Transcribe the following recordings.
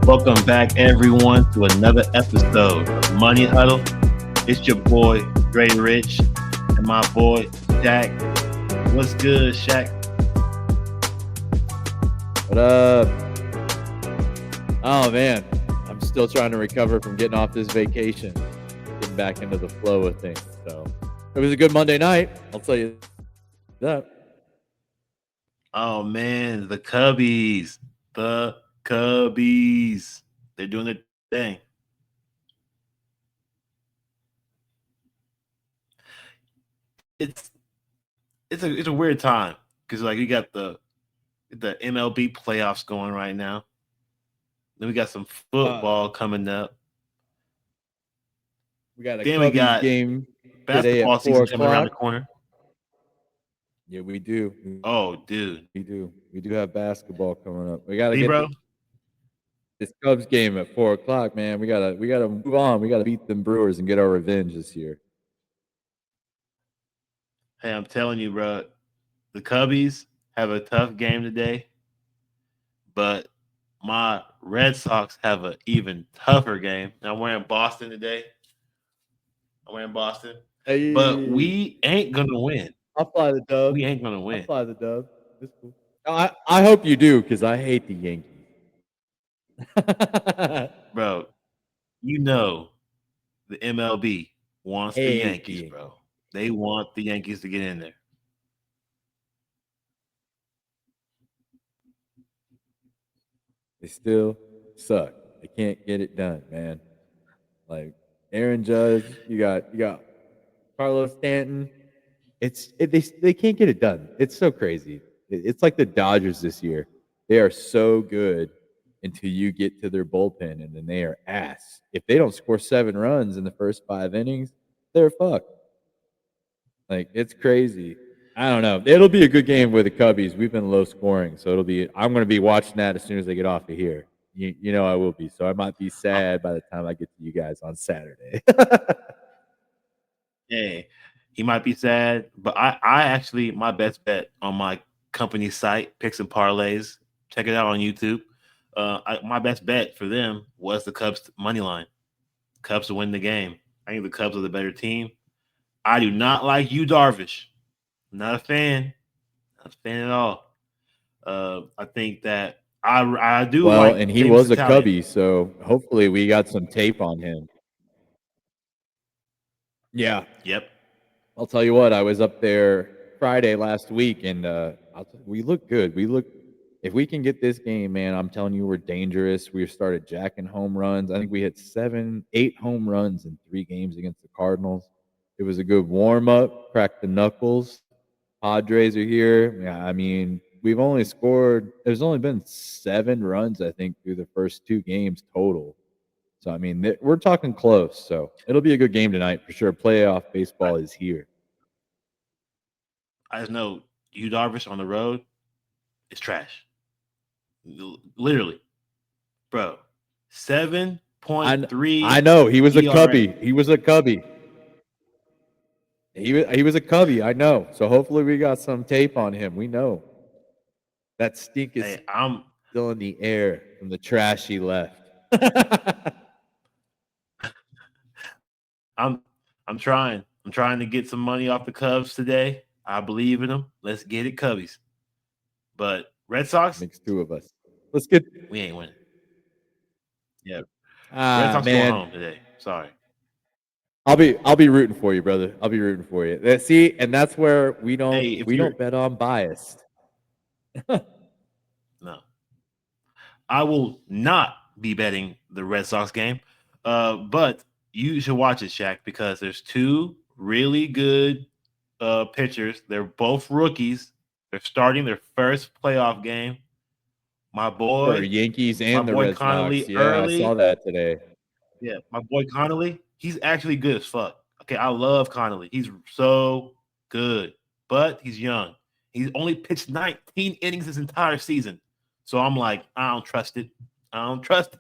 Welcome back, everyone, to another episode of Money Huddle. It's your boy, Dre Rich, and my boy, Shaq. What's good, Shaq? What up? Oh man, I'm still trying to recover from getting off this vacation, getting back into the flow of things. So it was a good Monday night. I'll tell you that. Oh, man, the Cubbies. The Cubbies. They're doing their thing. It's it's a weird time because like you got the MLB playoffs going right now. Then we got some football coming up. We got a Then we Cubbies got game today basketball at four season coming around the o'clock. corner. Yeah, we do. Oh, dude, We do have basketball coming up. We got to D get bro. this Cubs game at 4 o'clock, man. We gotta move on. We gotta beat them Brewers and get our revenge this year. Hey, I'm telling you, bro, the Cubbies have a tough game today, but my Red Sox have an even tougher game. And I'm wearing Boston today. I'm wearing Boston, but Hey, we ain't gonna win. I'll fly the dub. We ain't gonna I'll win, fly the dub. It's cool. I hope you do because I hate the Yankees. bro. You know the MLB wants the Hate the Yankees, Yankees. bro. They want the Yankees to get in there. They still suck. They can't get it done, man. Like Aaron Judge, you got Carlos Stanton. They can't get it done. It's so crazy. It's like the Dodgers this year. They are so good until you get to their bullpen, and then they are ass. If they don't score 7 runs in the first 5 innings, they're fucked. Like it's crazy. I don't know. It'll be a good game with the Cubbies. We've been low scoring, so it'll be. I'm going to be watching that as soon as they get off of here. You know I will be. So I might be Uh, sad by the time I get to you guys on Saturday. Hey, he might be sad, but I actually my best bet on my company site, Picks and Parlays. Check it out on YouTube. My best bet for them was the Cubs money line. Cubs to win the game. I think the Cubs are the better team. I do not like you, Darvish. Not a fan. Not a fan at all. I think that I do Well, like and he James was a Italian. Cubby, so hopefully we got some tape on him. Yeah, Yep. I'll tell you what. I was up there Friday last week, and we look good. We look. If we can get this game, man, I'm telling you, we're dangerous. We started jacking home runs. I think we hit 8 home runs in 3 games against the Cardinals. It was a good warm up. Cracked the knuckles. Padres are here. Yeah, I mean, we've only scored. There's only been 7 runs, I think, through the first 2 games total. So I mean, we're talking close. So it'll be a good game tonight for sure. Playoff I, baseball is here. I just know you Darvish on the road is trash. Literally, bro. Seven point I three know he was a ERA. Cubby. He was a Cubby. He was a Cubby. I know. So hopefully we got some tape on him. We know that stink is Hey, still in the air from the trash he left. I'm I'm trying. I'm trying to get some money off the Cubs today. I believe in them. Let's get it, Cubbies. But Red Sox, Makes 2 of us. Let's get. we ain't winning. Yeah, Red Sox going Man, home today. Sorry. I'll be rooting for you, brother. I'll be rooting for you. See, and that's where we don't Hey, if we you're don't bet on biased. no, I will not be betting the Red Sox game. But you should watch it, Shaq, because there's two really good pitchers. They're both rookies. They're starting their first playoff game. My For boy, Yankees my and the boy Red Sox. Connolly Yeah, I saw early. that today. Yeah, my boy Connolly, he's actually good as fuck. Okay, I love Connolly. He's so good, but he's young. He's only pitched 19 innings this entire season. So I'm like, I don't trust it. I don't trust it.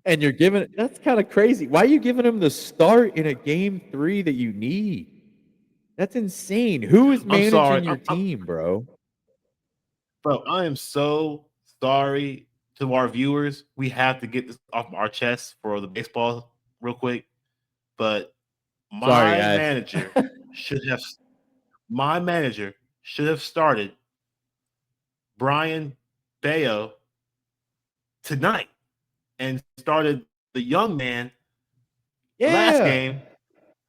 And you're giving that's kind of crazy. Why are you giving him the start in a game 3 that you need? That's insane. Who is I'm sorry. managing your team, bro? Bro, I am so sorry to our viewers, we have to get this off our chest for the baseball real quick. But Sorry, my guys. manager should have my manager should have started Brian Bayo tonight and started the young man last Yeah. game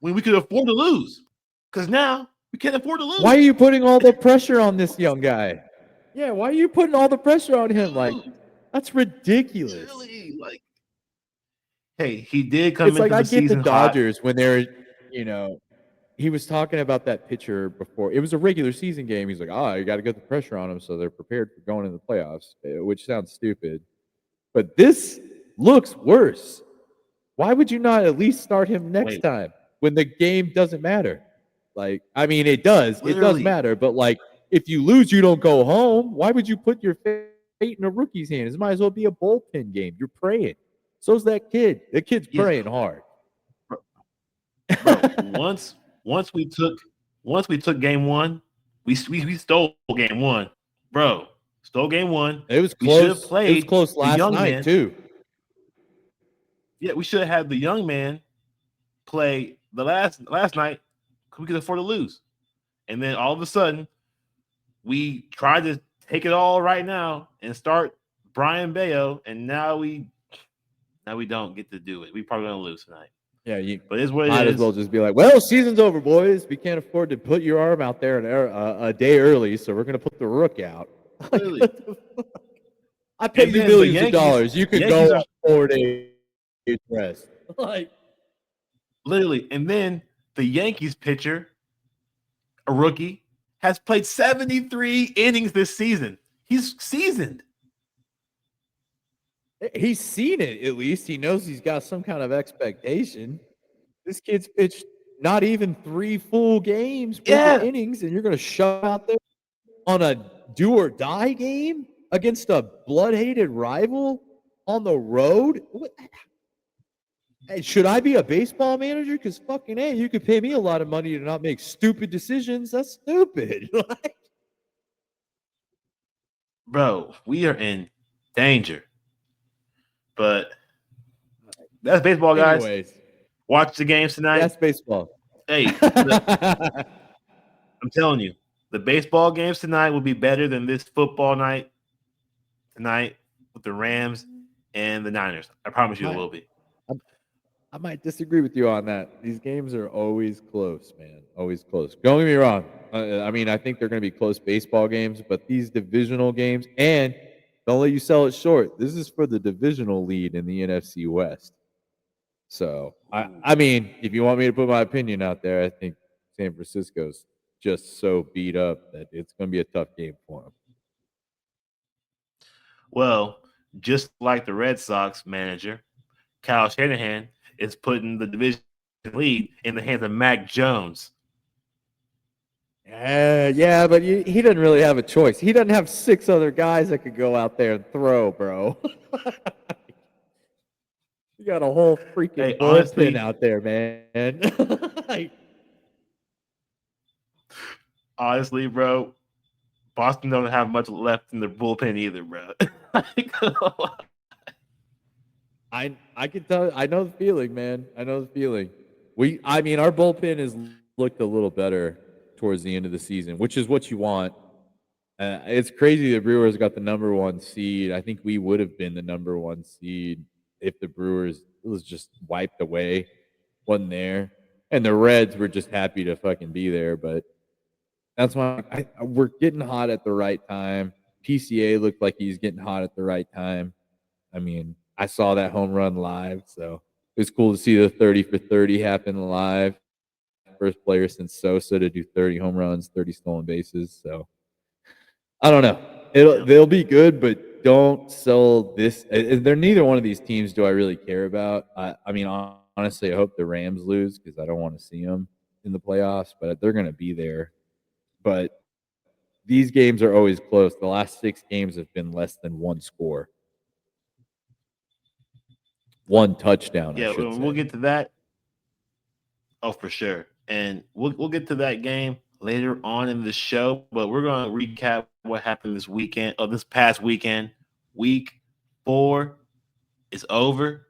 when we could afford to lose. Because now we can't afford to Why are lose. you putting all the pressure on this young guy? Yeah, why are you putting all the pressure on him? Like, Dude, that's ridiculous. literally, like, hey, he did come It's like into I the get the season hot. Dodgers when they're, you know, he was talking about that pitcher before. It was a regular season game. He's like, oh, you got to get the pressure on them so they're prepared for going into the playoffs, which sounds stupid. But this looks worse. Why would you not at least start him next Wait, time when the game doesn't matter? Like, I mean, it does literally, matter, but like, if you lose, you don't go home. Why would you put your fate in a rookie's hands? It might as well be a bullpen game. You're praying. So's that kid. The kid's yes, praying hard. bro. Once we took game one, we stole game one, bro. Stole game one. It was We should have close. It was played close the last young night man. too. Yeah, we should have had the young man play the last night because we could afford to lose. And then all of a sudden, we tried to take it all right now and start Brian Bayo, and now we don't get to do it. We probably gonna lose tonight. Yeah, you But it's what it might as well is. just be like, well, season's over, boys. We can't afford to put your arm out there a day early, so we're gonna put the rook out. Like, Literally. what the fuck? I pay And you then the millions of Yankees, dollars. You can go Yankees are on 4 days rest. Like, literally, and then the Yankees pitcher, a rookie, has played 73 innings this season. He's seasoned. he's seen it at least. He knows he's got some kind of expectation. This kid's pitched not even 3 full games worth of Yeah, innings, and you're gonna shut out there on a do or die game against a blood hated rival on the road? Hey, should I be a baseball manager? Because fucking hey, you could pay me a lot of money to not make stupid decisions. That's stupid. Like, bro, we are in danger. But that's baseball, guys. anyways, Watch the games tonight. that's baseball. Hey, I'm telling you, the baseball games tonight will be better than this football night tonight with the Rams and the Niners. I promise you it I, will be. I might disagree with you on that. These games are always close, man. Always close. Don't get me wrong. I mean, I think they're going to be close baseball games, but these divisional games, and don't let you sell it short. This is for the divisional lead in the NFC West. So, I mean, if you want me to put my opinion out there, I think San Francisco's just so beat up that it's going to be a tough game for them. Well, just like the Red Sox manager, Kyle Shanahan is putting the division lead in the hands of Mac Jones. Yeah, but he doesn't really have a choice. He doesn't have 6 other guys that could go out there and throw, bro. You got a whole freaking Hey, bullpen honestly, out there, man. Like, honestly, bro, Boston don't have much left in the bullpen either, bro. I can tell. I know the feeling, man. I know the feeling. I mean, our bullpen has looked a little better towards the end of the season, which is what you want. It's crazy the Brewers got the number 1 seed. I think we would have been the number 1 seed if the Brewers was just wiped away, wasn't there, and the Reds were just happy to fucking be there. But that's why we're getting hot at the right time. PCA looked like he's getting hot at the right time. I mean, I saw that home run live, so it was cool to see the 30 for 30 happen live. First player since Sosa to do 30 home runs, 30 stolen bases. So I don't know. Yeah. They'll be good, but don't sell this. They're neither one of these teams do I really care about. I mean, honestly, I hope the Rams lose because I don't want to see them in the playoffs, but they're going to be there. But these games are always close. The last 6 games have been less than 1 score, 1 touchdown, I Yeah, should we'll say. get to that. Oh, for sure. And we'll get to that game later on in the show, but we're going to recap what happened this weekend, or this past weekend, week 4 is over.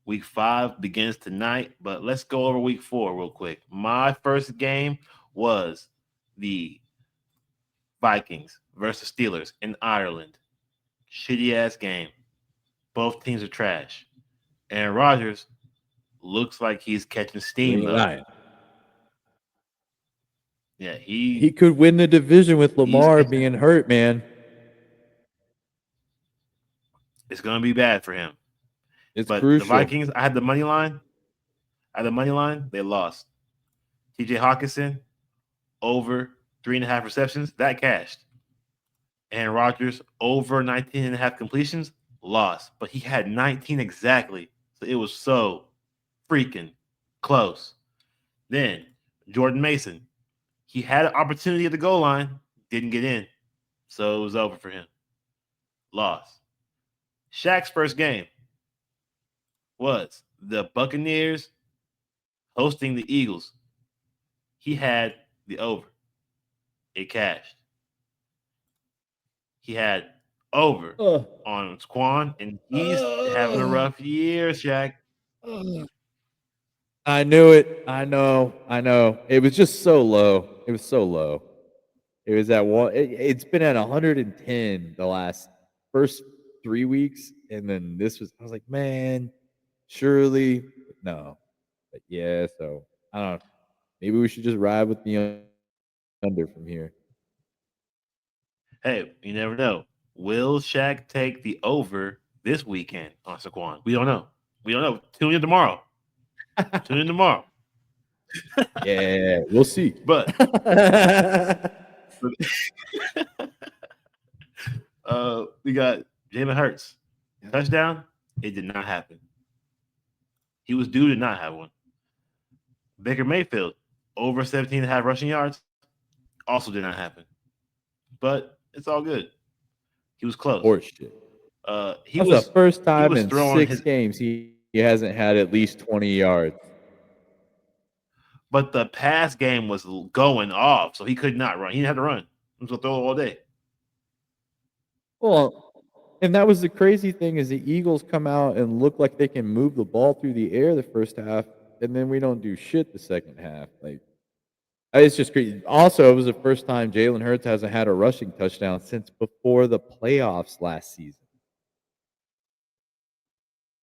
Week 5 begins tonight, but let's go over week 4 real quick. My first game was the Vikings versus Steelers in Ireland. Shitty ass game. Both teams are trash. Aaron Rodgers looks like he's catching You steam ain't though. lying. Yeah, He could win the division with he's Lamar catching. being hurt, man. It's gonna be bad for him. It's But the crucial. Vikings, I had the money line. I had the money line. They lost. T.J. Hawkinson over 3.5 receptions. That cashed. Aaron Rodgers over 19 and a half completions. Lost. But he had 19 exactly. So it was so freaking close. Then Jordan Mason. He had an opportunity at the goal line. Didn't get in. So it was over for him. Lost. Shaq's first game was the Buccaneers hosting the Eagles. He had the over. It cashed. He had over Ugh. on Squan, and he's having a Ugh. rough year, Shaq. Ugh. I knew it. I know. I know. It was just so low. It was so low. It was at one. It's been at 110 the last first 3 weeks, and then this was. I was like, man, surely, but no. But yeah, so I don't know. Maybe we should just ride with the under from here. Hey, you never know. Will Shaq take the over this weekend on Saquon? We don't know. We don't know. Tune in tomorrow. Tune in tomorrow. Yeah, we'll see. But we got Jalen Hurts. Touchdown. It did not happen. He was due to not have one. Baker Mayfield, over 17 and a half rushing yards. Also did not happen. But it's all good. He was close. Horseshit. He That's the was first he time was in throwing 6 his, games he hasn't had at least 20 yards. but the pass game was going off, so he could not run. He didn't have to run. He was gonna throw it all day. Well, and that was the crazy thing is the Eagles come out and look like they can move the ball through the air the first half, and then we don't do shit the second half. Like it's just crazy. Also, it was the first time Jalen Hurts hasn't had a rushing touchdown since before the playoffs last season.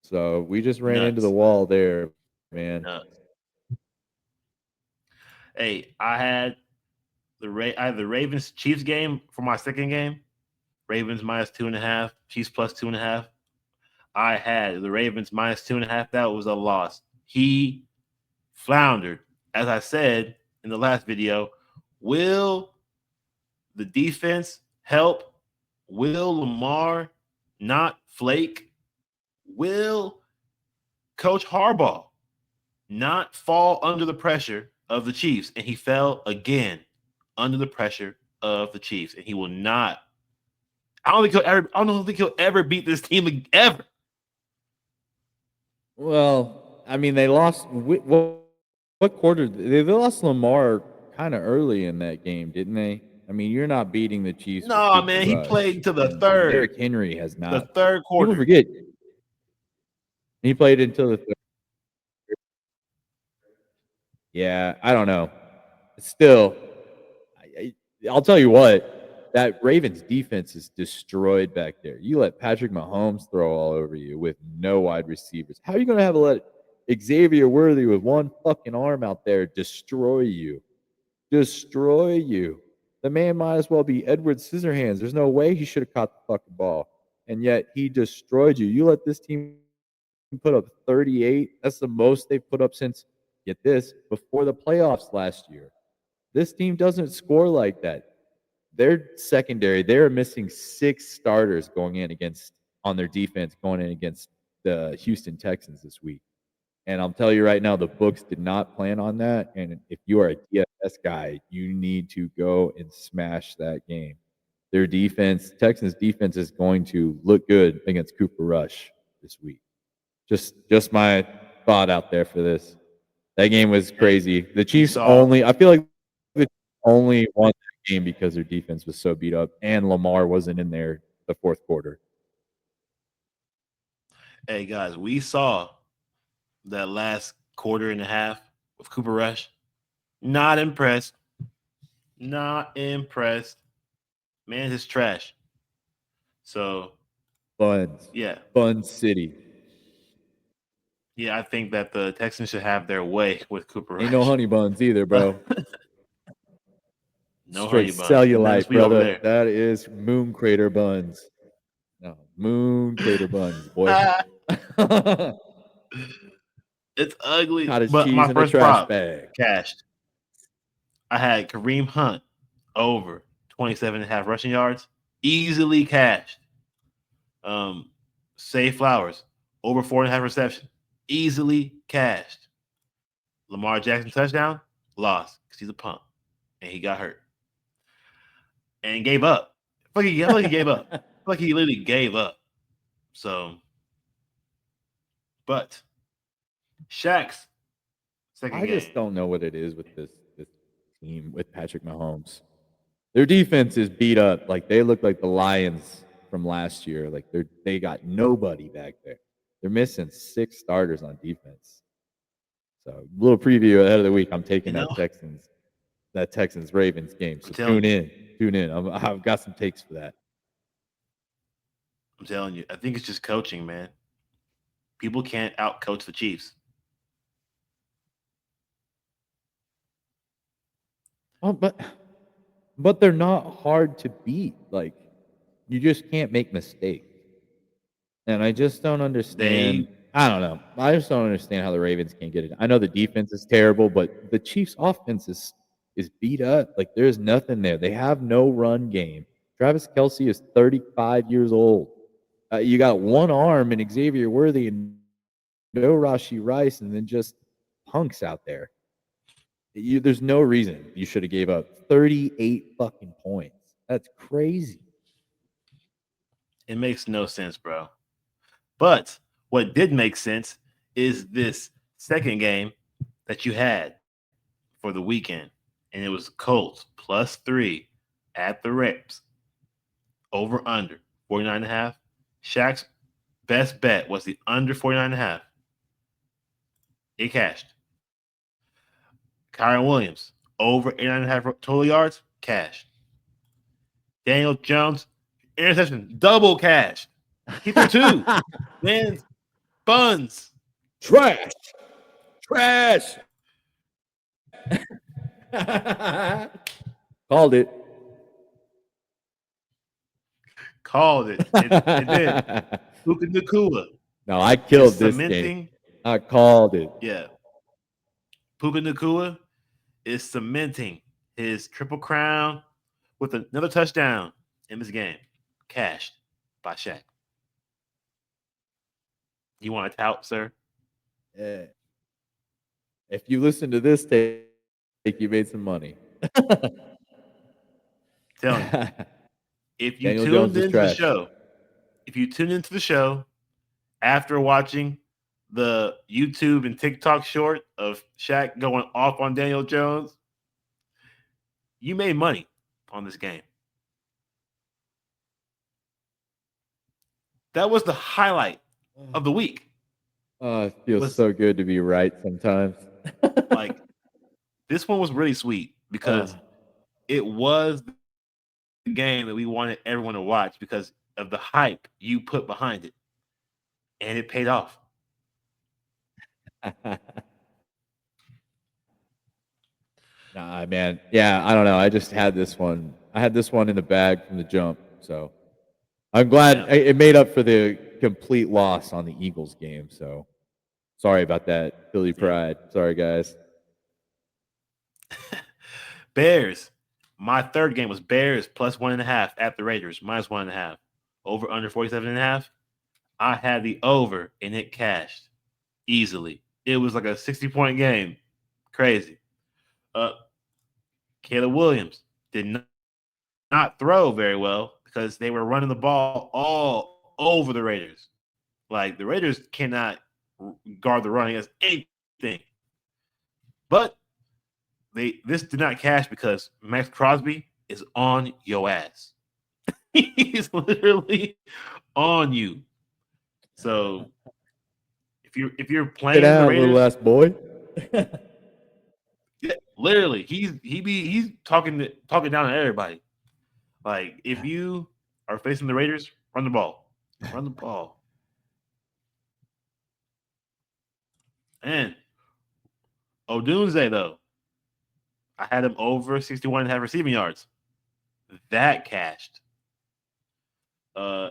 So we just ran into the Nuts, wall there, man. nuts. Hey, I had the Ravens Chiefs game for my second game. Ravens minus 2.5, Chiefs plus 2.5. I had the Ravens minus 2.5. That was a loss. He floundered. As I said in the last video, will the defense help? Will Lamar not flake? Will Coach Harbaugh not fall under the pressure of the Chiefs? And he fell again under the pressure of the Chiefs, and he will not. I don't think he'll ever beat this team ever. Well, I mean, they lost. What quarter? They lost Lamar kind of early in that game, didn't they? I mean, you're not beating the Chiefs with No, Cooper man, he played Rush, into the and third, Derrick Henry has the not. third People quarter. forget he played until the third. Yeah, I don't know. Still, I'll tell you what, that Ravens defense is destroyed back there. You let Patrick Mahomes throw all over you with no wide receivers. How are you going to have let Xavier Worthy with one fucking arm out there destroy you? Destroy you. The man might as well be Edward Scissorhands. There's no way he should have caught the fucking ball. And yet he destroyed you. You let this team put up 38. That's the most they've put up since, get this, before the playoffs last year. This team doesn't score like that. Their secondary, they're missing 6 starters going in against on their defense going in against the Houston Texans this week. And I'll tell you right now, the books did not plan on that. And if you are a DFS guy, you need to go and smash that game. Their defense, Texans defense, is going to look good against Cooper Rush this week. Just my thought out there for this. That game was Hey, crazy. The you Chiefs saw only, I feel like the Chiefs only won that game because their defense was so beat up and Lamar wasn't in there the fourth quarter. Hey guys, we saw that last quarter and a half with Cooper Rush. Not impressed. Not impressed. Man, is trash. So Buns. yeah, Bun City. yeah, I think that the Texans should have their way with Cooper Ain't no Rush. honey buns either, bro. No Straight honey buns. Nothing cellulite, sweet over brother. there. That is moon crater buns. No, moon crater buns, boy. It's ugly. Cottage But cheese my in a first trash prop bag. cashed. I had Kareem Hunt over 27 and a half rushing yards. Easily cashed. Um, Say Flowers over 4.5 reception. Easily cashed. Lamar Jackson touchdown. Lost because he's a punk and he got hurt and gave up. I feel like he gave up. I feel like he literally gave up. So, but Shaq's second I just game. don't know what it is with this team with Patrick Mahomes. Their defense is beat up. Like they look like the Lions from last year. Like they got nobody back there. They're missing 6 starters on defense. So little preview ahead of the week. I'm You taking know, that Texans Ravens game. I'm So telling you. tune in. I've got some takes for that. I'm telling you. I think it's just coaching, man. People can't outcoach the Chiefs. Oh, but they're not hard to beat. Like you just can't make mistakes. And I just don't understand. They I don't know. I just don't understand how the Ravens can't get it. I know the defense is terrible, but the Chiefs' offense is beat up. Like there's nothing there. They have no run game. Travis Kelsey is 35 years old. You got one arm and Xavier Worthy and no Rashi Rice, and then just punks out there. There's no reason you should have gave up 38 fucking points. That's crazy. it makes no sense, bro. But what did make sense is this second game that you had for the weekend, and it was Colts +3 at the Reps over under 49 and a half. Shaq's best bet was the under 49 and a half. It cashed. Kyron Williams over 8.5 total yards, cash. Daniel Jones, interception, double cash. He threw two. Man, buns. Trash. Trash. Called it. Called it. And then Puka Nakua No, I is killed this game. cementing. I called it. Yeah. Puka Nakua is cementing his triple crown with another touchdown in this game. Cashed by Shaq. You want to tout, sir? Yeah. If you listen to this take, you made some money. Telling you. If you Daniel Jones tuned is into the trash. show, if you tuned into the show after watching the YouTube and TikTok short of Shaq going off on Daniel Jones, you made money on this game. That was the highlight of the week. Oh, it feels Was so good to be right sometimes. like this one was really sweet because it was the game that we wanted everyone to watch because of the hype you put behind it, and it paid off. Nah, man. Yeah, I don't know. I just had this one. I had this one in the bag from the jump. So I'm glad Yeah. it made up for the complete loss on the Eagles game. So sorry about that, Philly Yeah. Pride. Sorry, guys. Bears. My third game was Bears +1.5 at the Raiders -1.5. Over under 47.5. I had the over and it cashed easily. It was like a 60-point game. Crazy. Uh Caleb Williams did not throw very well because they were running the ball all over the Raiders. Like the Raiders cannot guard the run against anything. But this did not cash because Max Crosby is on your ass. He's literally on you. So if you're Sit playing the down, little Raiders, ass boy. yeah, literally, he's talking down to everybody. Like if you are facing the Raiders, run the ball, and Odunze though, I had him over 61 and a half receiving yards. That cashed. Uh,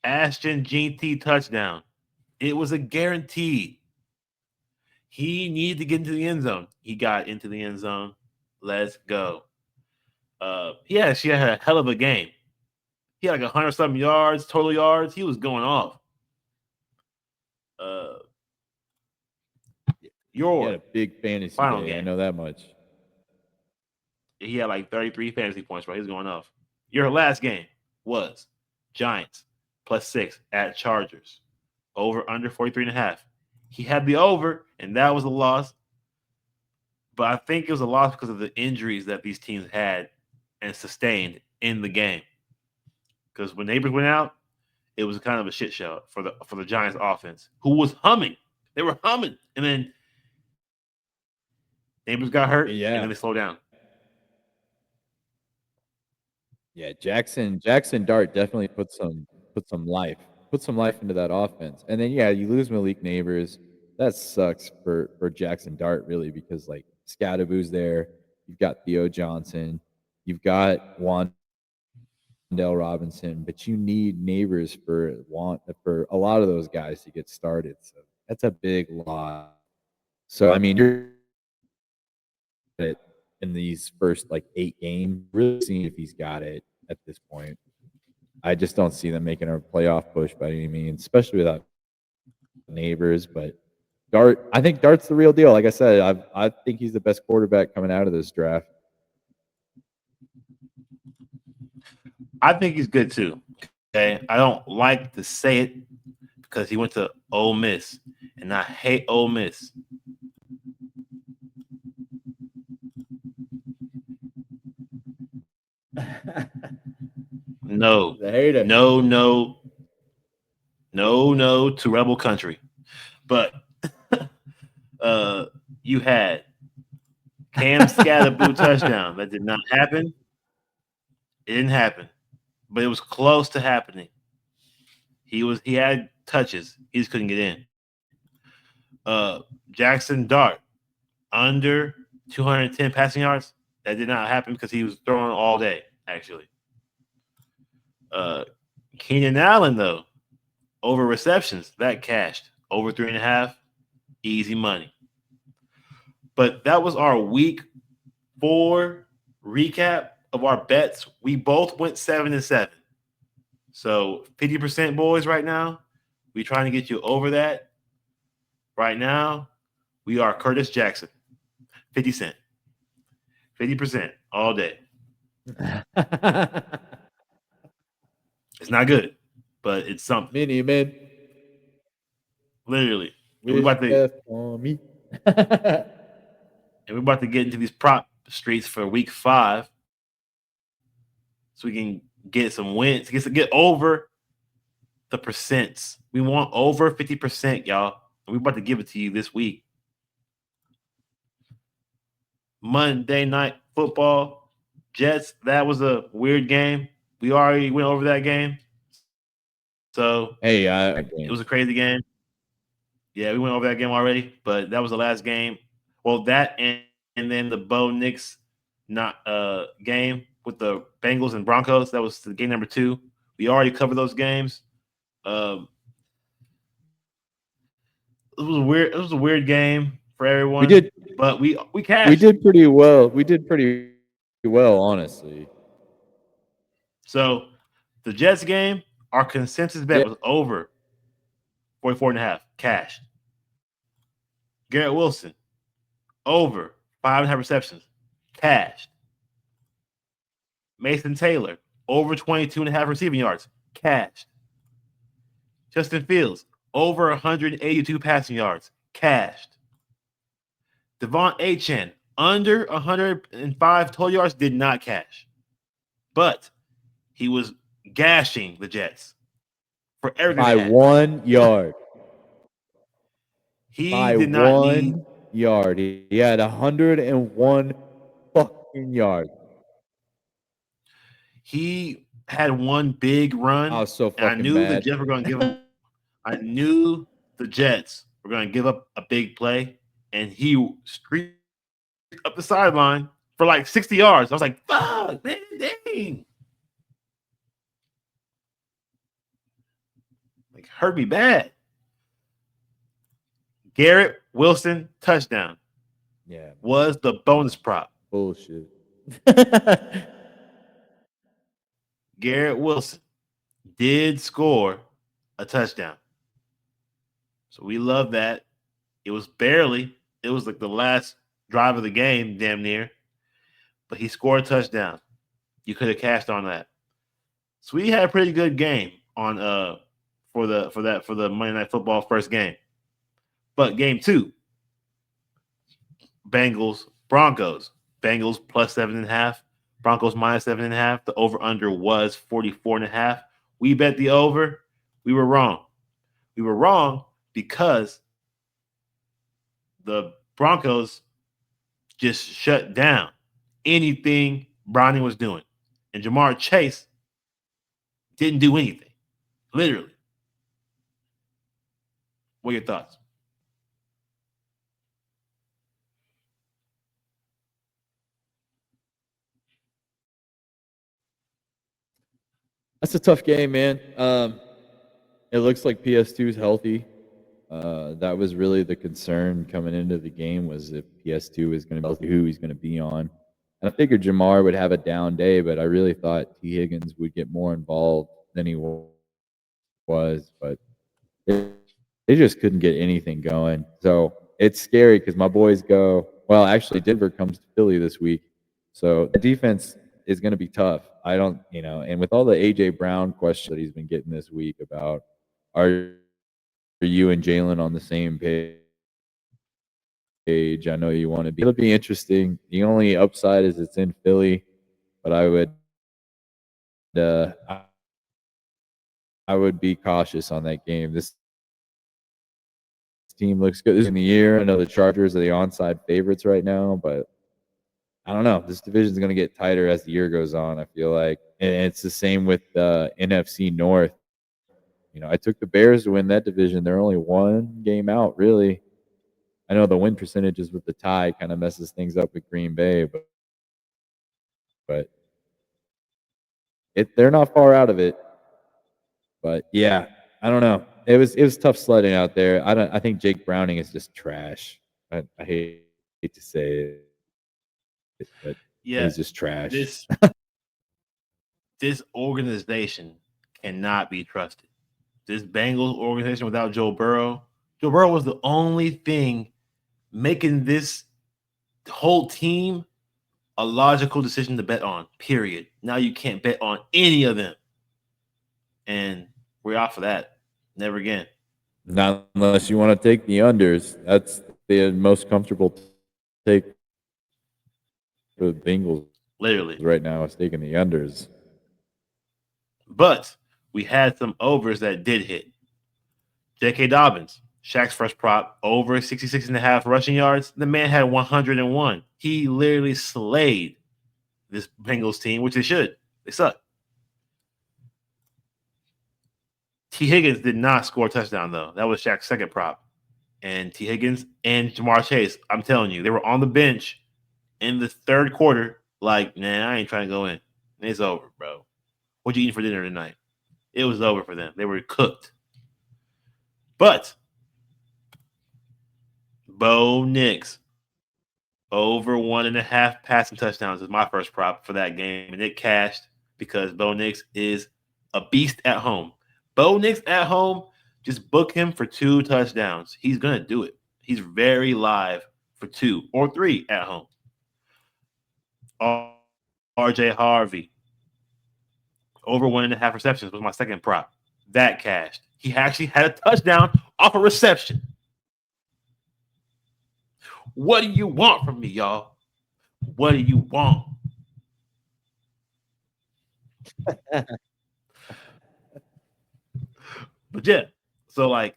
Ashton GT touchdown. It was a guarantee. He needed to get into the end zone. He got into the end zone. Let's go. She had a hell of a game. He had like 100 something yards, total yards. He was going off. Uh, He had your a big fantasy final day. I game. know that much. He had like 33 fantasy points, bro. He was going off. Your last game was Giants +6 at Chargers. Over under 43 and a half. He had the over, and that was a loss. But I think it was a loss because of the injuries that these teams had and sustained in the game. Because when Neighbors went out, it was kind of a shit show for the Giants offense, who was humming. They were humming, and then Neighbors got hurt, and Yeah. then they slowed down. Yeah, Jackson Dart definitely put some life into that offense. And then yeah, you lose Malik Neighbors. That sucks for Jackson Dart really because like Scadaboo's there. You've got Theo Johnson. You've got Wandell Robinson, but you need Neighbors for a lot of those guys to get started. So that's a big loss. So I mean, you're really seeing if he's got it in these first like 8 games. You're really seeing if he's got it at this point. I just don't see them making a playoff push by any means, especially without Neighbors. But I think Dart's the real deal. Like I said, I think he's the best quarterback coming out of this draft. I think he's good too. Okay, I don't like to say it because he went to Ole Miss, and I hate Ole Miss. No, The hater. no, no, no to Rebel Country. But uh, you had Cam Scatterboo touchdown. That did not happen. It didn't happen, but it was close to happening. He had touches. He just couldn't get in. Jackson Dart under 210 passing yards. That did not happen because he was throwing all day. Actually, uh, Keenan Allen though over receptions that cashed over 3.5. Easy money. But that was our week 4 recap of our bets. We both went 7-7. So 50% boys right now. We trying to get you over that. Right now, we are Curtis Jackson, 50 cent, 50% all day. It's not good, but it's something. Mini man, Literally. And we wish about to death on me. and we're about to get into these prop streets for week 5, so we can get some wins, get over the percents. We want over 50%, y'all. And we're about to give it to you this week. Monday night football, Jets. That was a weird game. We already went over that game. So Hey, it was a crazy game. Yeah, we went over that game already, but that was the last game. Well, that and then the Bo Nix not game with the Bengals and Broncos. That was the game number 2. We already covered those games. Um, it was a weird game for we everyone, did but we we cashed. did pretty well. We did pretty well, honestly. So the Jets game, our consensus Yeah. bet was over 44.5 cash. Garrett Wilson over 5.5 receptions cashed. Mason Taylor over 22.5 receiving yards cashed. Justin Fields over 182 passing yards cashed. Devon Achane under 105 total yards did not cash, but he was gashing the Jets for everything they by had. 1 yard. He By did not need. 1 yard. He had 101 fucking yards. He had one big I run, was so and I fucking knew the mad. Jets were going to give him. I knew the Jets were going to give up a big play, and he streaked up the sideline for like 60 yards. I was like, "Fuck, man, dang!" Like hurt me bad. Garrett Wilson touchdown Yeah, man. was the bonus prop. Bullshit. Garrett Wilson did score a touchdown. So we love that. It was barely. It was like the last drive of the game, damn near. But he scored a touchdown. You could have cashed on that. So we had a pretty good game on for the Monday Night Football first game. But game two, Bengals Broncos. Bengals plus 7.5. Broncos minus 7.5. The over under was 44.5. We bet the over. We were wrong. We were wrong because the Broncos just shut down anything Browning was doing. And Jamar Chase didn't do anything. Literally. What are your thoughts? That's a tough game, man. It looks like PS2 is healthy. That was really the concern coming into the game was if PS2 is going to be healthy, who he's going to be on. And I figured Jamar would have a down day, but I really thought T. Higgins would get more involved than he was. But they just couldn't get anything going. So it's scary because my boys go, well, actually, Denver comes to Philly this week. So the defense is going to be tough. I don't, and with all the A.J. Brown questions that he's been getting this week about are you and Jalen on the same page? I know you want to be. It'll be interesting. The only upside is it's in Philly, but I would be cautious on that game. This team looks good. This is in the year. I know the Chargers are the onside favorites right now, but I don't know. This division is going to get tighter as the year goes on, I feel like. And it's the same with the NFC North. I took the Bears to win that division. They're only one game out, really. I know the win percentages with the tie kind of messes things up with Green Bay, but they're not far out of it. But yeah, I don't know. It was tough sledding out there. I think Jake Browning is just trash. I hate to say it, but Yeah, he's just trash. this organization cannot be trusted. This Bengals organization without Joe Burrow was the only thing making this whole team a logical decision to bet on. Period. Now you can't bet on any of them, and we're off of that. Never again. Not unless you want to take the unders. That's the most comfortable take for the Bengals Literally. right now is taking the unders. But we had some overs that did hit. J.K. Dobbins, Shaq's first prop, over 66.5 rushing yards. The man had 101. He literally slayed this Bengals team, which they should. They suck. T. Higgins did not score a touchdown, though. That was Shaq's second prop. And T. Higgins and Jamar Chase, I'm telling you, they were on the bench in the third quarter, like, nah, I ain't trying to go in. It's over, bro. What you eating for dinner tonight? It was over for them. They were cooked. But Bo Nix, over 1.5 passing touchdowns is my first prop for that game. And it cashed because Bo Nix is a beast at home. Bo Nix at home, just book him for 2 touchdowns. He's going to do it. He's very live for 2 or 3 at home. RJ Harvey, over 1.5 receptions was my second prop. That cashed. He actually had a touchdown off a reception. What do you want from me, y'all? What do you want? But yeah, so like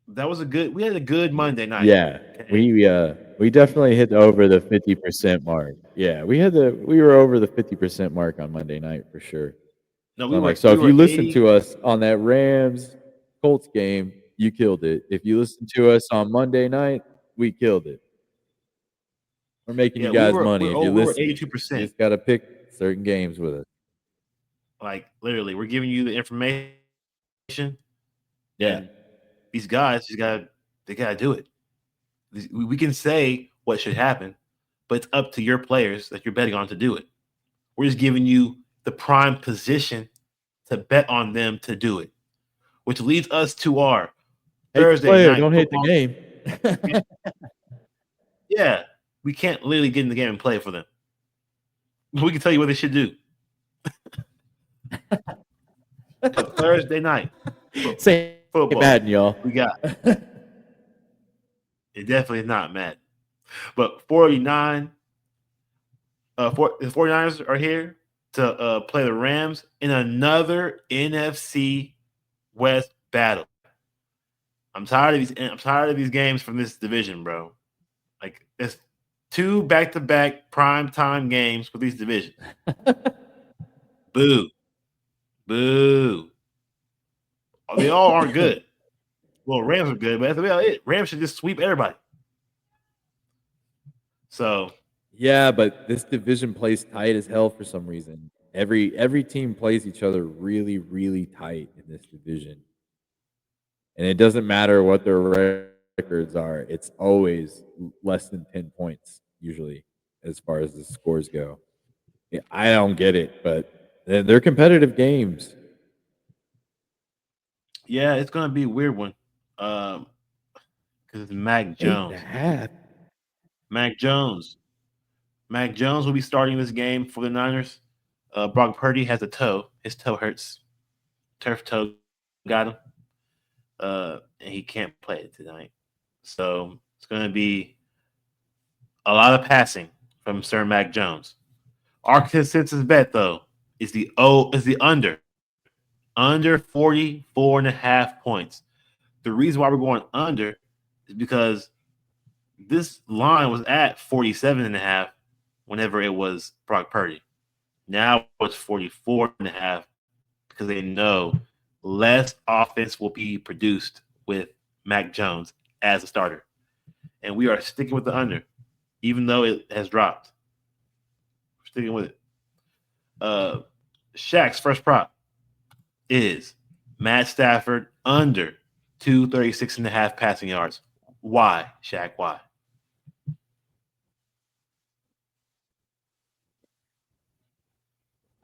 that was a good. We had a good Monday night. Yeah, Okay, we definitely hit over the 50% mark. Yeah, we were over the 50% mark on Monday night for sure. no, So I'm like, so we if you were listen 80. to us on that Rams Colts game, you killed it. If you listen to us on Monday night, we killed it. We're making you Yeah, guys money if you're we were listening. You 82%. just got to pick certain games with us. Like literally, we're giving you the information, and Yeah. these guys just gotta do it. We can say what should happen, but it's up to your players that you're betting on to do it. We're just giving you the prime position to bet on them to do it, which leads us to our Hate the Thursday player, night don't hate the football. game. Yeah, we can't literally get in the game and play for them. We can tell you what they should do. But Thursday night Say football, Madden, y'all. we got it. Definitely is not Matt, but 49. The 49ers are here to play the Rams in another NFC West battle. I'm tired of these. I'm tired of these games from this division, bro. Like it's two back-to-back prime time games for these divisions. Boo, boo. They all aren't good. Well, Rams are good, but that's about it. Rams should just sweep everybody. So Yeah, but this division plays tight as hell for some reason. Every team plays each other really, really tight in this division. And it doesn't matter what their records are. It's always less than 10 points usually as far as the scores go. Yeah, I don't get it, but they're competitive games. yeah, it's gonna be a weird one. Um, because it's Mac Eight and a Jones. half. Mac Jones. Mac Jones will be starting this game for the Niners. Brock Purdy has a toe. His toe hurts. Turf toe got him. And he can't play it tonight. So it's going to be a lot of passing from Sir Mac Jones. Our consensus bet though is the under 44.5 points. The reason why we're going under is because this line was at 47.5 whenever it was Brock Purdy. Now it's 44.5 because they know less offense will be produced with Mac Jones as a starter. And we are sticking with the under, even though it has dropped. We're sticking with it. Uh, Shaq's first prop is Matt Stafford under 236.5 passing yards. Why, Shaq? Why?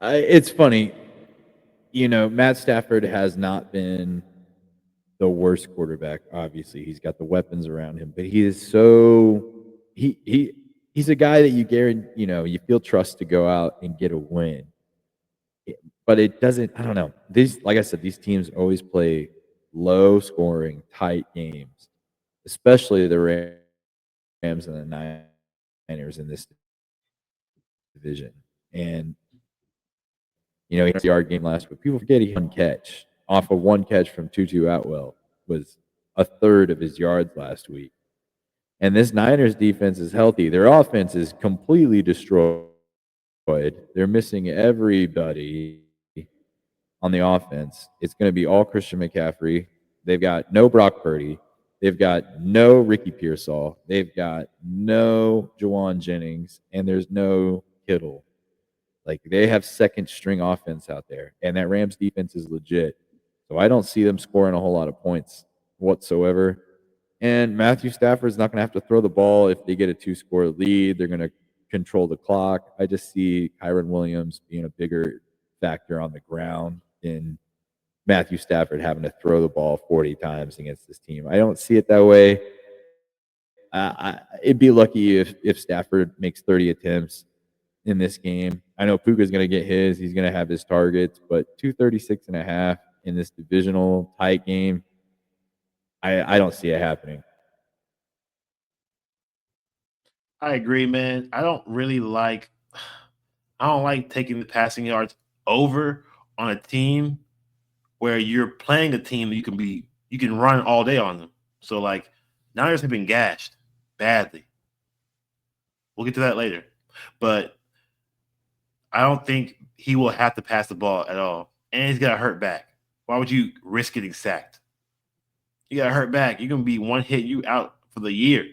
It's funny. Matt Stafford has not been the worst quarterback. Obviously, he's got the weapons around him, but he is so he's a guy that you guarantee you feel trust to go out and get a win. But it doesn't. I don't know. These, like I said, these teams always play low scoring, tight games, especially the Rams and the Niners in this division. And he had a 60-yard game last week. People forget he had one catch off of one catch from Tutu Atwell was a third of his yards last week. And this Niners defense is healthy. Their offense is completely destroyed. They're missing everybody on the offense. It's going to be all Christian McCaffrey. They've got no Brock Purdy. They've got no Ricky Pearsall. They've got no Jawan Jennings. And there's no Kittle. Like they have second string offense out there. And that Rams defense is legit. So I don't see them scoring a whole lot of points whatsoever. And Matthew Stafford's not going to have to throw the ball if they get a two-score lead. They're going to control the clock. I just see Kyron Williams being a bigger factor on the ground than Matthew Stafford having to throw the ball 40 times against this team. I don't see it that way. It'd be lucky if Stafford makes 30 attempts in this game. I know Puka's going to get his. He's going to have his targets, but 236 and a half in this divisional tight game, I don't see it happening. I agree, man. I don't like taking the passing yards over on a team where you're playing a team that you can run all day on them. So like Niners have been gashed badly. We'll get to that later. But I don't think he will have to pass the ball at all. And he's got a hurt back. Why would you risk getting sacked? You got a hurt back. You're gonna be one hit, you out for the year.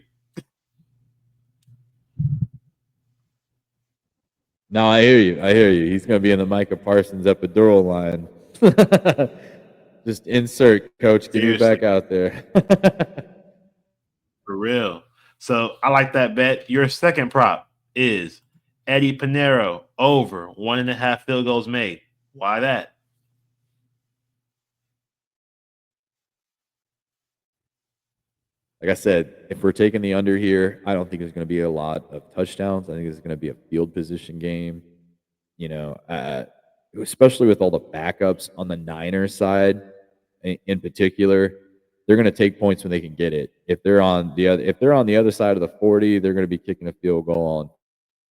No, I hear you. I hear you. He's going to be in the Micah Parsons epidural line. Just insert, coach. Get me back Seriously, out there. for real. So I like that bet. Your second prop is Eddie Pinero over 1.5 field goals made. Why that? Like I said, if we're taking the under here, I don't think there's going to be a lot of touchdowns. I think it's going to be a field position game. You know, especially with all the backups on the Niners side, in particular, they're going to take points when they can get it. If they're on the other side of the 40, they're going to be kicking a field goal on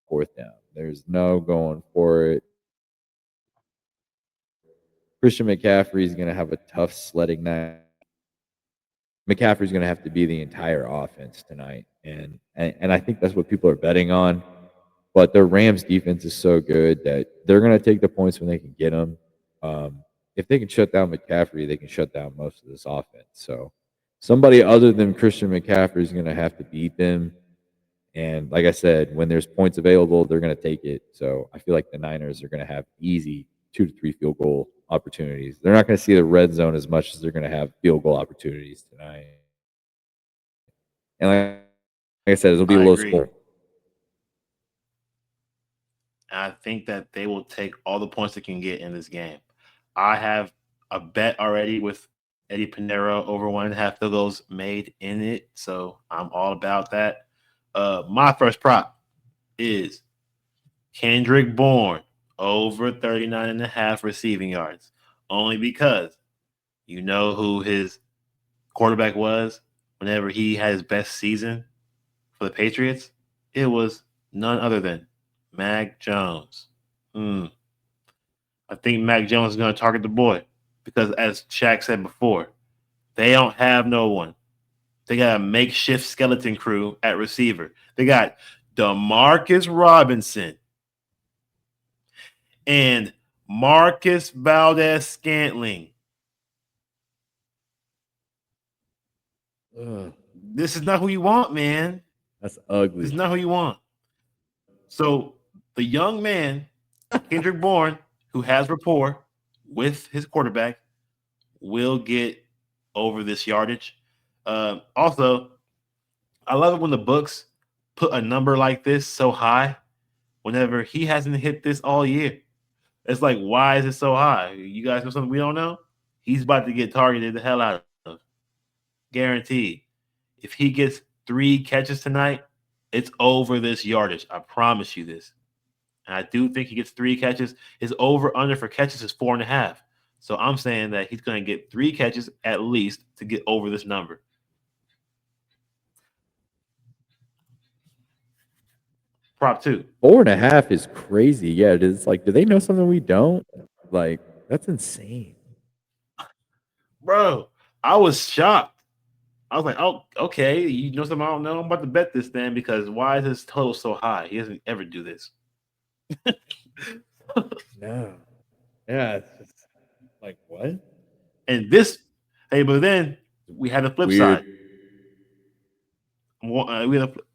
fourth down. There's no going for it. Christian McCaffrey is going to have a tough sledding night. McCaffrey's going to have to be the entire offense tonight, and I think that's what people are betting on. But the Rams defense is so good that they're going to take the points when they can get them. If they can shut down McCaffrey, they can shut down most of this offense. So somebody other than Christian McCaffrey is going to have to beat them. And like I said, when there's points available, they're going to take it. So I feel like the Niners are going to have easy 2 to 3 field goal opportunities. They're not going to see the red zone as much as they're going to have field goal opportunities tonight. And like I said, it'll be a I low agree. score. I think that they will take all the points they can get in this game. I have a bet already with Eddie Pinero over 1.5 field goals made in it. So I'm all about that. My first prop is Kendrick Bourne over 39.5 receiving yards. Only because you know who his quarterback was whenever he had his best season for the Patriots? It was none other than Mac Jones. Hmm. I think Mac Jones is going to target the boy because, as Shaq said before, they don't have no one. They got a makeshift skeleton crew at receiver. They got Demarcus Robinson and Marcus Valdez Scantling. Ugh, This is not who you want, man. that's This is ugly. not who you want. So the young man, Kendrick Bourne, who has rapport with his quarterback, will get over this yardage. Also, I love it when the books put a number like this so high whenever he hasn't hit this all year. It's like, why is it so high? You guys know something we don't know? He's about to get targeted the hell out of. Guaranteed. If he gets 3 catches tonight, it's over this yardage. I promise you this. And I do think he gets 3 catches. His over under for catches is 4.5. So I'm saying that he's going to get 3 catches at least to get over this number. Prop two. 4.5 is crazy. Yeah, it is. Like, do they know something we don't? Like, that's insane. Bro, I was shocked. I was like, oh, okay. You know something I don't know? I'm about to bet this then because why is his total so high? He doesn't ever do this. No. Yeah, it's just like what? And this, hey, but then we had the flip Weird. side.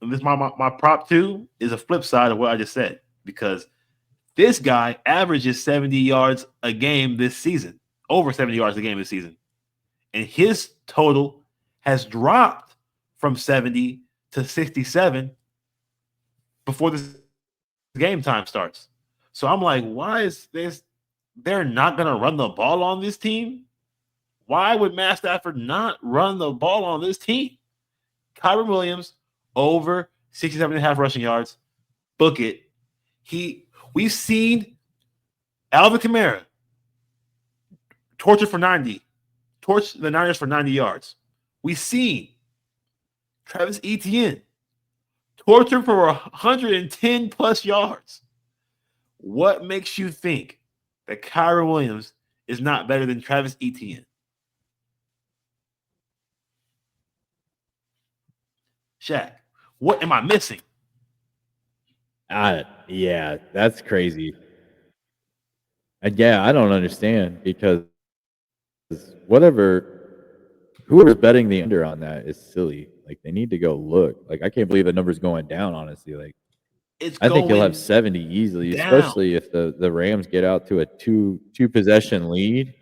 This my prop two is a flip side of what I just said because this guy averages 70 yards a game this season, over 70 yards a game this season, and his total has dropped from 70 to 67 before this game time starts. So I'm like, why is this? They're not going to run the ball on this team. Why would Matt Stafford not run the ball on this team? Kyron Williams over 67.5 rushing yards. Book it. We've seen Alvin Kamara torture for 90, torch the Niners for 90 yards. We've seen Travis Etienne torture for 110 plus yards. What makes you think that Kyron Williams is not better than Travis Etienne. Shaq, what am I missing? Yeah, that's crazy. And yeah, I don't understand because whoever's betting the under on that is silly. Like they need to go look. Like I can't believe the number's going down. Honestly, like It's I think he'll have going 70 easily, down. especially if the Rams get out to a two possession lead.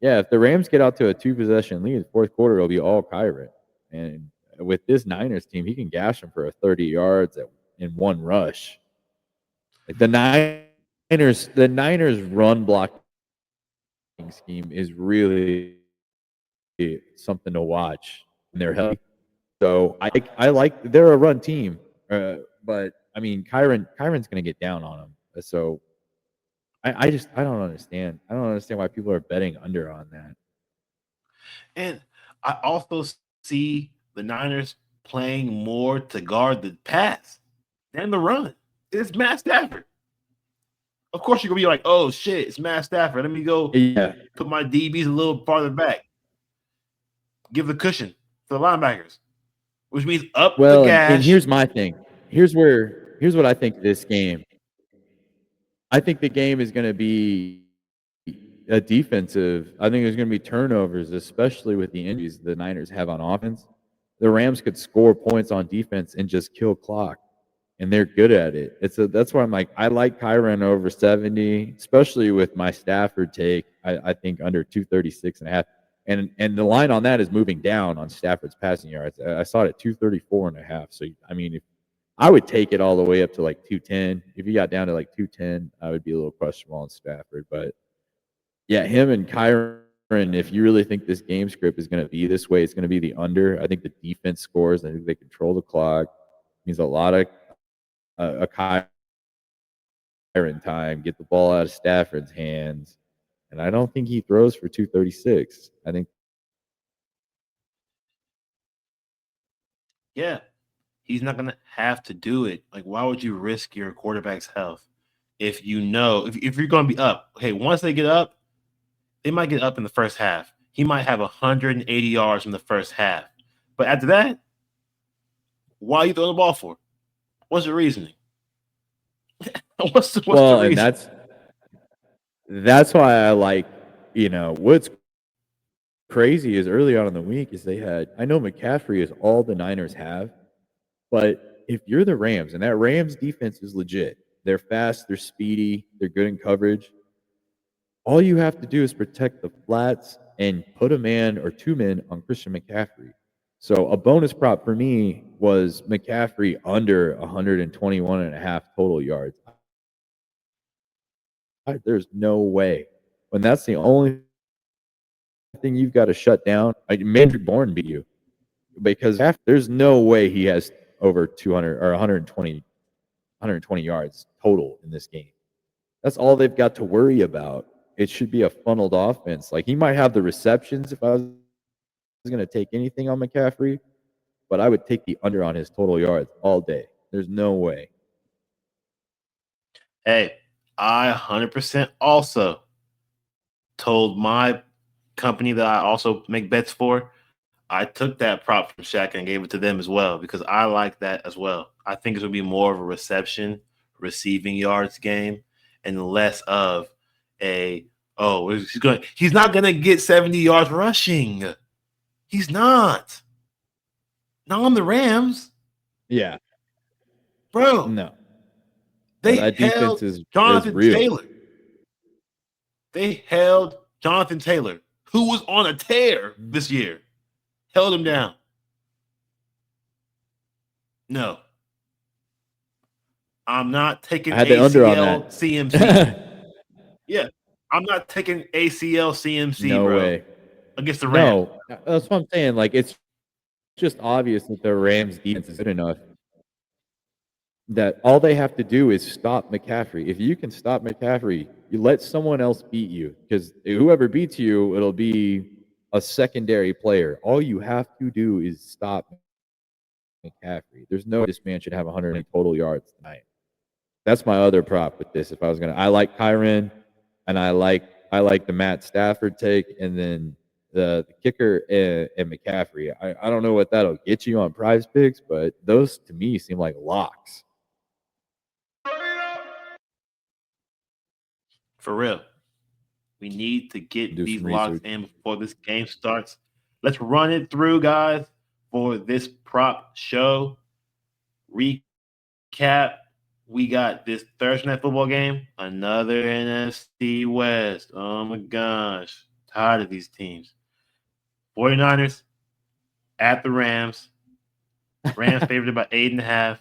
Yeah, if the Rams get out to a two possession lead, the fourth quarter it'll be all Kyron. And with this Niners team, he can gash him for a 30 yards in one rush. Like the Niners run blocking scheme is really something to watch when they're healthy. So I like they're a run team, but I mean Kyron's gonna get down on him. So I don't understand. I don't understand why people are betting under on that. And I also see the Niners playing more to guard the pass than the run. It's Matt Stafford. Of course, you're gonna be like, "Oh shit, it's Matt Stafford. Let me go Yeah. put my DBs a little farther back, give the cushion to the linebackers, which means up the Well, and gash." here's my thing. Here's what I think this game. I think the game is going to be a defensive. I think there's going to be turnovers, especially with the injuries the Niners have on offense. The Rams could score points on defense and just kill clock, and they're good at it. That's why I'm like I like Kyron over 70, especially with my Stafford take. I think under 236 and a half. And the line on that is moving down on Stafford's passing yards. I saw it at 234 and a half. So I mean, if I would take it all the way up to like 210. If you got down to like 210, I would be a little questionable on Stafford. But yeah, him and Kyron, if you really think this game script is going to be this way, it's going to be the under. I think the defense scores. I think they control the clock. Means a lot of a Kyron time. Get the ball out of Stafford's hands. And I don't think he throws for 236. I think the Niners win this game. Yeah, he's not gonna have to do it. Like, why would you risk your quarterback's health if you know if you're gonna be up? Okay, once they get up, they might get up in the first half. He might have 180 yards in the first half, but after that, why are you throwing the ball for? What's your reasoning? What's the Well, and reason? that's why I like, what's crazy is early on in the week is I know McCaffrey is all the Niners have, but if you're the Rams and that Rams defense is legit, they're fast, they're speedy, they're good in coverage. All you have to do is protect the flats and put a man or two men on Christian McCaffrey. So a bonus prop for me was McCaffrey under 121 and a half total yards. There's no way. When that's the only thing you've got to shut down, Mandrick Bourne beat you because McCaffrey, there's no way he has over 200 or 120 yards total in this game. That's all they've got to worry about. It should be a funneled offense. Like he might have the receptions if I was going to take anything on McCaffrey, but I would take the under on his total yards all day. There's no way. Hey, I 100% also told my company that I also make bets for. I took that prop from Shaq and gave it to them as well because I like that as well. I think it's gonna be more of a reception, receiving yards game, and less of a he's not gonna get 70 yards rushing. He's not. Not on the Rams, Yeah. bro. No. No, They that defense held is Jonathan real. Taylor. They held Jonathan Taylor, who was on a tear this year. Held him down. No, I'm not I taking had the under on ACL CMC. that. Yeah, I'm not taking ACL CMC, No bro, way. against the Rams. No. That's what I'm saying. Like it's just obvious that the Rams defense is good enough that all they have to do is stop McCaffrey. If you can stop McCaffrey, you let someone else beat you because whoever beats you, it'll be a secondary player. All you have to do is stop McCaffrey. There's no way this man should have 120 total yards tonight. That's my other prop with this. If I was gonna, I like Kyron, and I like I like the Matt Stafford take, and then the kicker and McCaffrey. I don't know what that'll get you on Prize Picks, but those to me seem like locks. For real. We need to get Do these some locks research. in before this game starts. Let's run it through, guys, for this prop show. Recap. We got this Thursday night football game, another NFC West. Oh my gosh. Tired of these teams. 49ers at the Rams. Rams favored by 8.5.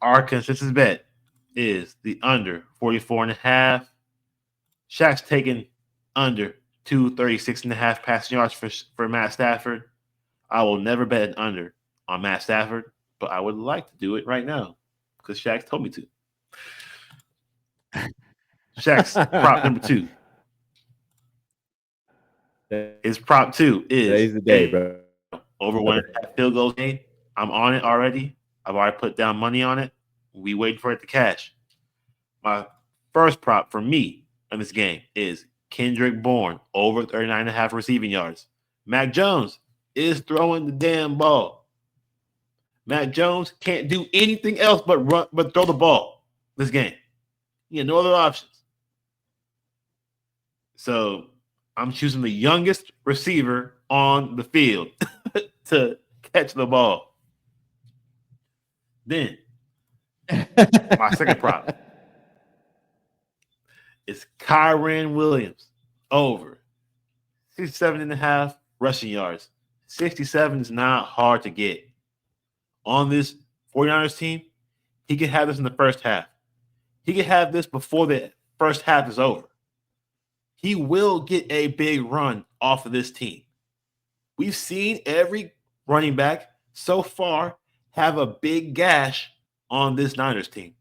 Our consensus bet is the under 44.5. Shaq's taking under 236.5 passing yards for Matt Stafford. I will never bet an under on Matt Stafford, but I would like to do it right now because Shaq told me to. Shaq's prop number two. His prop two is Today's the day, over bro. 1.5 field goals made. I'm on it already. I've already put down money on it. We wait for it to cash. My first prop for me in this game is Kendrick Bourne over 39.5 receiving yards. Mac Jones is throwing the damn ball. Mac Jones can't do anything else but run, but throw the ball this game. He had no other options. So I'm choosing the youngest receiver on the field to catch the ball. Then my second prop is Kyron Williams over 67.5 rushing yards. 67 is not hard to get. On this 49ers team, he can have this in the first half. He can have this before the first half is over. He will get a big run off of this team. We've seen every running back so far have a big gash on this Niners team.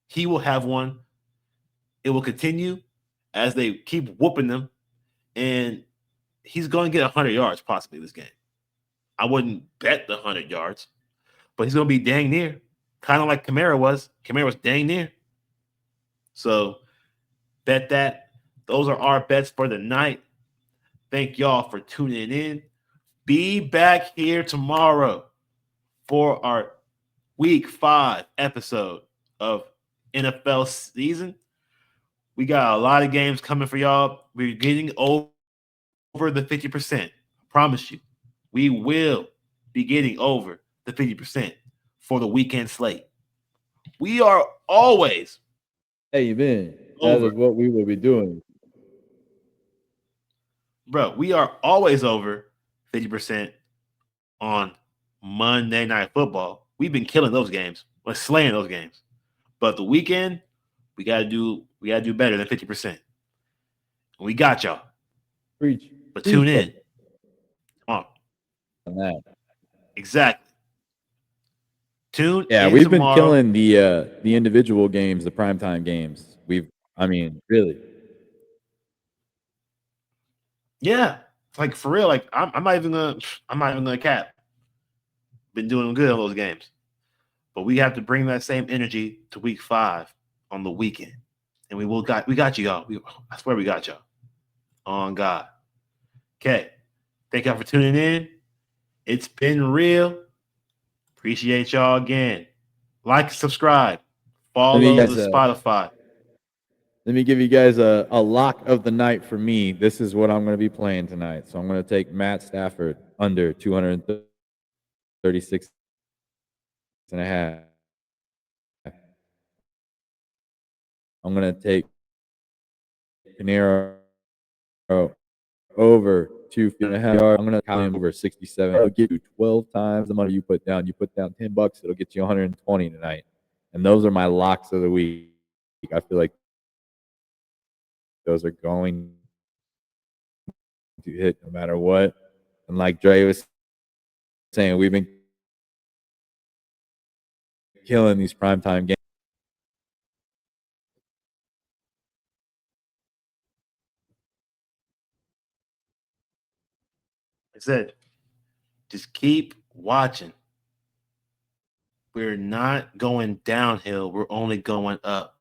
He will have one. It will continue as they keep whooping them, and he's going to get 100 yards possibly this game. I wouldn't bet the 100 yards, but he's going to be dang near, kind of like Kamara was. Kamara was dang near. So bet that. Those are our bets for the night. Thank y'all for tuning in. Be back here tomorrow for our week 5 episode of NFL season. We got a lot of games coming for y'all. We're getting over the 50%. I promise you. We will be getting over the 50% for the weekend slate. We are always Hey, Ben, that over, is what we will be doing. bro. We are always over 50% on Monday Night Football. We've been killing those games. We're slaying those games. But the weekend, we gotta do better than 50%. We got y'all. Preach, But tune preach in. Come on. on that. Exactly. Tune Yeah, in we've been tomorrow. killing the individual games, the primetime games. I mean, really. Yeah. Like for real. Like I'm not even gonna cap. Been doing good on those games. But we have to bring that same energy to week 5 on the weekend. And we got you, y'all. I swear we got y'all. On God. Okay. Thank y'all for tuning in. It's been real. Appreciate y'all again. Like, subscribe, Let me follow guys the Spotify. let me give you guys a lock of the night for me. This is what I'm going to be playing tonight. So I'm going to take Matt Stafford under 236 and a half. I'm going to take Panero over 2.5 yards. I'm going to count him over 67. It'll get you 12 times the money you put down. You put down $10, it'll get you 120 tonight. And those are my locks of the week. I feel like those are going to hit no matter what. And like Dre was saying, we've been killing these primetime games. I said, just keep watching. We're not going downhill. We're only going up.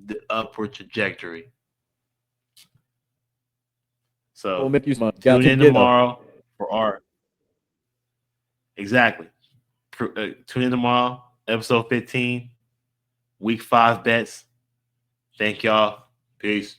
the upward trajectory. We'll So make you smile. Got tune to in get up. tomorrow for our exactly. Tune in tomorrow, episode 15, week 5 bets. Thank y'all. Peace.